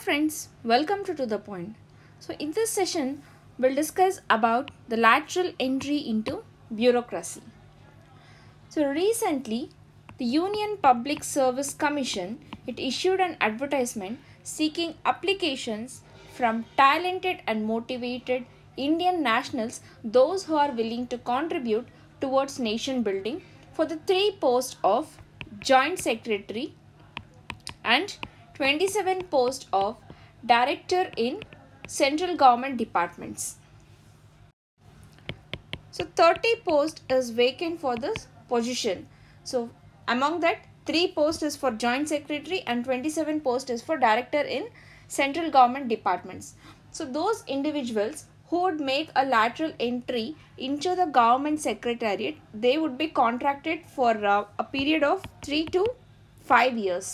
friends, welcome to the Point. So in this session, we'll discuss about the lateral entry into bureaucracy. So recently, the Union Public Service Commission it issued an advertisement seeking applications from talented and motivated Indian nationals, those who are willing to contribute towards nation building for the three posts of Joint Secretary and 27 posts of Director in central government departments. So 30 posts is vacant for this position. So among that 3 posts is for Joint Secretary and 27 posts is for Director in central government departments. So those individuals who would make a lateral entry into the government secretariat, they would be contracted for a period of 3 to 5 years.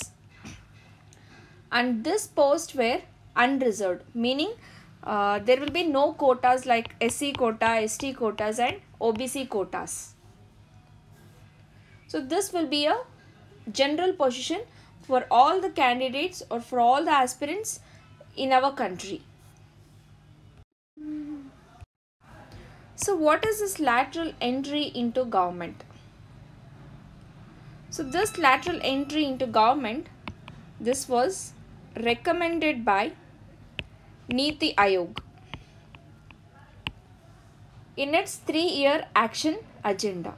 And this post were unreserved, meaning there will be no quotas like SC quota, ST quotas and OBC quotas. So this will be a general position for all the candidates or for all the aspirants in our country. So what is this lateral entry into government? So this lateral entry into government, this was recommended by Niti Aayog in its 3-year action agenda.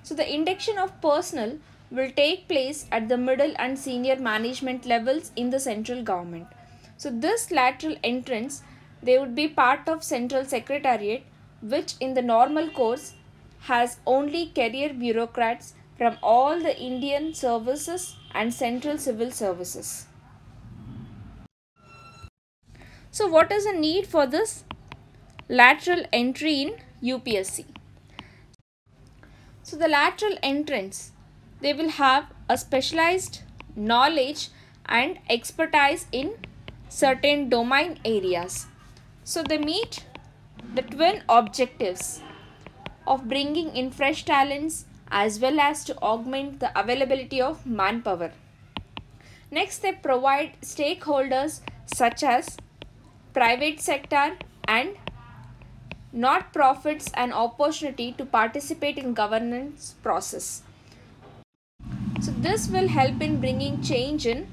So the induction of personnel will take place at the middle and senior management levels in the central government. So this lateral entrance, they would be part of central secretariat, which in the normal course has only career bureaucrats from all the Indian services and central civil services. So what is the need for this lateral entry in UPSC? So the lateral entrance, they will have a specialized knowledge and expertise in certain domain areas. So they meet the twin objectives of bringing in fresh talents as well as to augment the availability of manpower. Next, they provide stakeholders such as private sector and not-profits an opportunity to participate in governance process. So this will help in bringing change in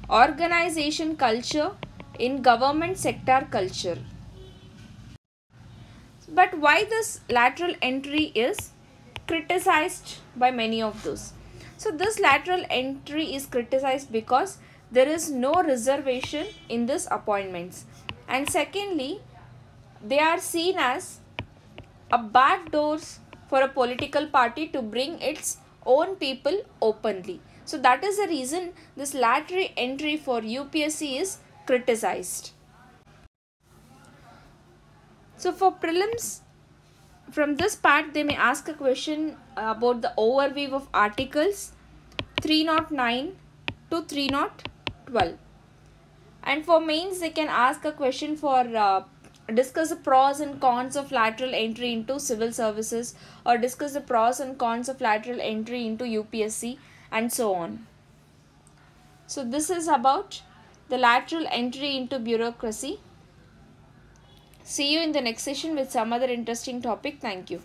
organization culture in government sector culture. But why this lateral entry is criticized by many of those? So this lateral entry is criticized because there is no reservation in this appointments. And secondly, they are seen as a backdoors for a political party to bring its own people openly. So that is the reason this lateral entry for UPSC is criticized. So for prelims, from this part they may ask a question about the overview of articles 309 to 312. And for mains, they can ask a question for discuss the pros and cons of lateral entry into civil services, or discuss the pros and cons of lateral entry into UPSC, and so on. So this is about the lateral entry into bureaucracy. See you in the next session with some other interesting topic. Thank you.